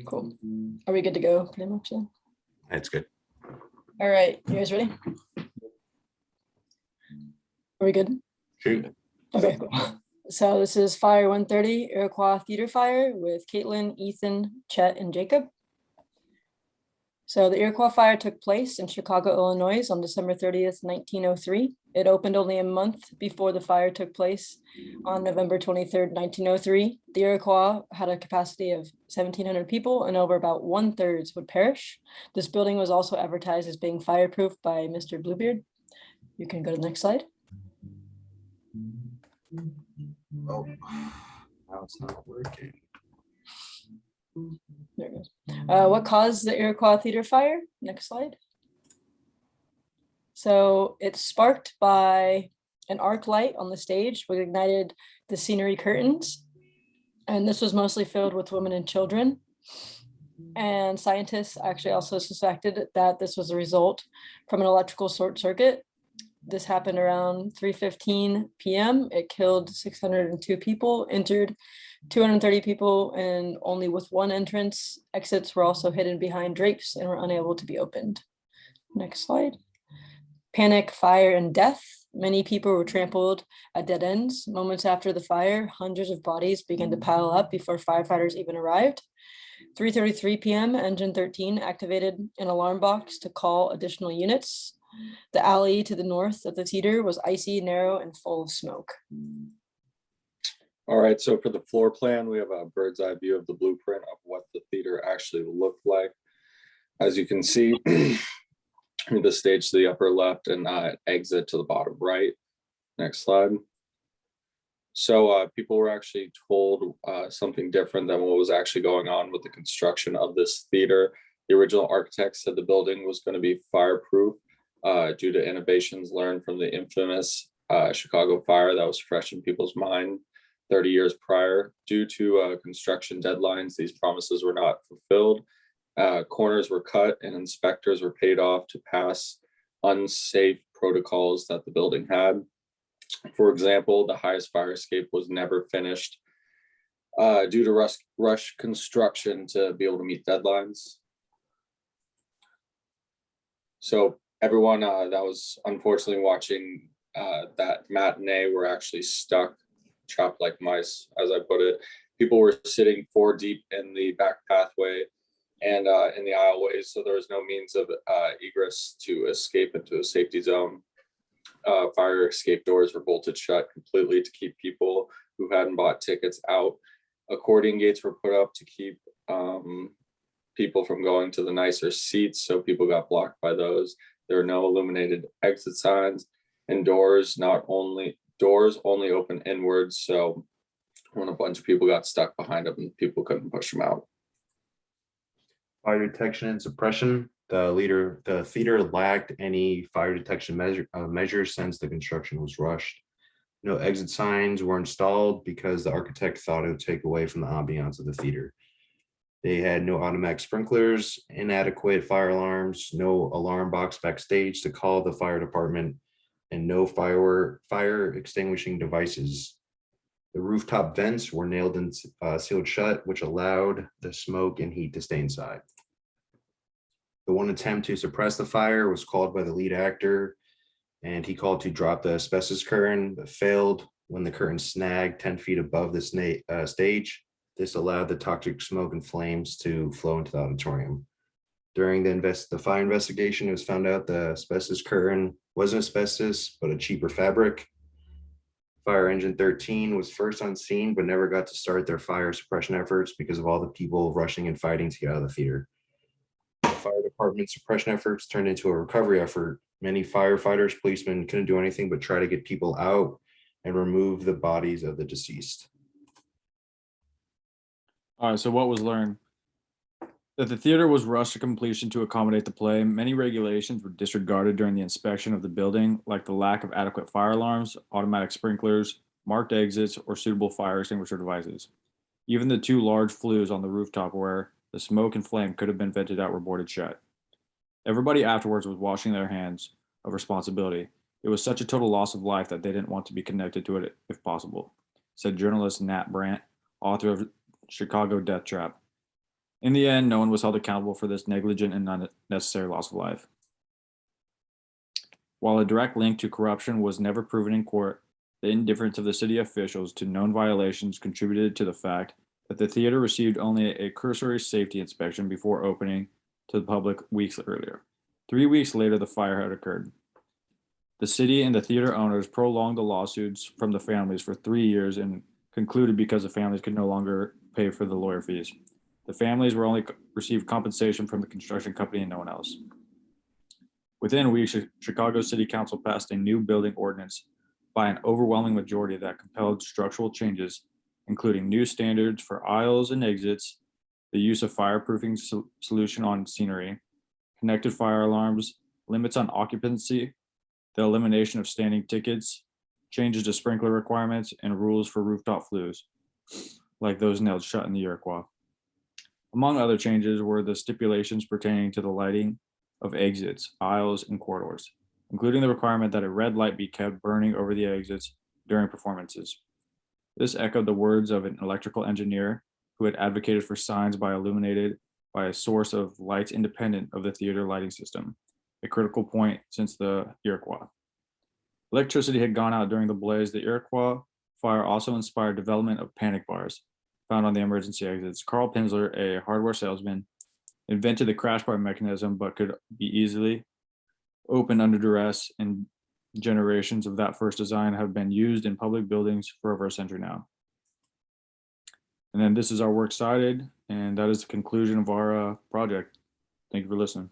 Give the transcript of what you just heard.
Cool. Are we good to go pretty much then? That's good. All right, you guys ready? Are we good? Shoot. Okay, cool. So this is Fire 130, Iroquois Theater Fire with Caitlin, Ethan, Chet, and Jacob. So the Iroquois Fire took place in Chicago, Illinois on December 30th, 1903. It opened only a month before the fire took place on November 23rd, 1903. The Iroquois had a capacity of 1,700 people and over about 1/3 would perish. This building was also advertised as being fireproof by Mr. Bluebeard. You can go to the next slide. Oh, now it's not working. There it goes. What caused the Iroquois Theater fire? Next slide. So it's sparked by an arc light on the stage, which ignited the scenery curtains. And this was mostly filled with women and children. And scientists actually also suspected that this was a result from an electrical short circuit. This happened around 3:15 p.m. It killed 602 people, injured 230 people, and only with one entrance. Exits were also hidden behind drapes and were unable to be opened. Next slide. Panic, fire, and death. Many people were trampled at dead ends. Moments after the fire, hundreds of bodies began to pile up before firefighters even arrived. 3:33 p.m., Engine 13 activated an alarm box to call additional units. The alley to the north of the theater was icy, narrow, and full of smoke. All right, so for the floor plan, we have a bird's eye view of the blueprint of what the theater actually looked like. As you can see, the stage to the upper left and exit to the bottom right. Next slide. So people were actually told something different than what was actually going on with the construction of this theater. The original architect said the building was going to be fireproof due to innovations learned from the infamous Chicago fire that was fresh in people's mind 30 years prior. Due to construction deadlines, these promises were not fulfilled. Corners were cut and inspectors were paid off to pass unsafe protocols that the building had. For example, the highest fire escape was never finished due to rush construction to be able to meet deadlines. So everyone that was unfortunately watching that matinee were actually stuck, trapped like mice, as I put it. People were sitting 4 deep in the back pathway and in the aisleways, so there was no means of egress to escape into a safety zone. Fire escape doors were bolted shut completely to keep people who hadn't bought tickets out. Accordion gates were put up to keep people from going to the nicer seats, so people got blocked by those. There were no illuminated exit signs, and doors only open inwards, so when a bunch of people got stuck behind them, people couldn't push them out. Fire detection and suppression. The theater lacked any fire detection measures since the construction was rushed. No exit signs were installed because the architect thought it would take away from the ambiance of the theater. They had no automatic sprinklers, inadequate fire alarms, no alarm box backstage to call the fire department, and no fire extinguishing devices. The rooftop vents were nailed and sealed shut, which allowed the smoke and heat to stay inside. The one attempt to suppress the fire was called by the lead actor, and he called to drop the asbestos curtain, but failed when the curtain snagged 10 feet above the stage. This allowed the toxic smoke and flames to flow into the auditorium. During the fire investigation, it was found out the asbestos curtain wasn't asbestos, but a cheaper fabric. Fire Engine 13 was first on scene, but never got to start their fire suppression efforts because of all the people rushing and fighting to get out of the theater. The fire department suppression efforts turned into a recovery effort. Many firefighters, policemen couldn't do anything but try to get people out and remove the bodies of the deceased. All right, so what was learned? That the theater was rushed to completion to accommodate the play. Many regulations were disregarded during the inspection of the building, like the lack of adequate fire alarms, automatic sprinklers, marked exits, or suitable fire extinguisher devices. Even the 2 large flues on the rooftop where the smoke and flame could have been vented out were boarded shut. Everybody afterwards was washing their hands of responsibility. It was such a total loss of life that they didn't want to be connected to it if possible, said journalist Nat Brandt, author of Chicago Death Trap. In the end, no one was held accountable for this negligent and unnecessary loss of life. While a direct link to corruption was never proven in court, the indifference of the city officials to known violations contributed to the fact that the theater received only a cursory safety inspection before opening to the public weeks earlier. 3 weeks later, the fire had occurred. The city and the theater owners prolonged the lawsuits from the families for 3 years and concluded because the families could no longer pay for the lawyer fees. The families were only received compensation from the construction company and no one else. Within weeks, Chicago City Council passed a new building ordinance by an overwhelming majority that compelled structural changes, including new standards for aisles and exits, the use of fireproofing solution on scenery, connected fire alarms, limits on occupancy, the elimination of standing tickets, changes to sprinkler requirements, and rules for rooftop flues, like those nailed shut in the Iroquois. Among other changes were the stipulations pertaining to the lighting of exits, aisles, and corridors, including the requirement that a red light be kept burning over the exits during performances. This echoed the words of an electrical engineer who had advocated for signs illuminated by a source of lights independent of the theater lighting system, a critical point since the Iroquois. Electricity had gone out during the blaze. The Iroquois fire also inspired development of panic bars found on the emergency exits. Carl Pinsler, a hardware salesman, invented the crash bar mechanism, but could be easily opened under duress, and generations of that first design have been used in public buildings for over a century now. And then this is our works cited, and that is the conclusion of our project. Thank you for listening.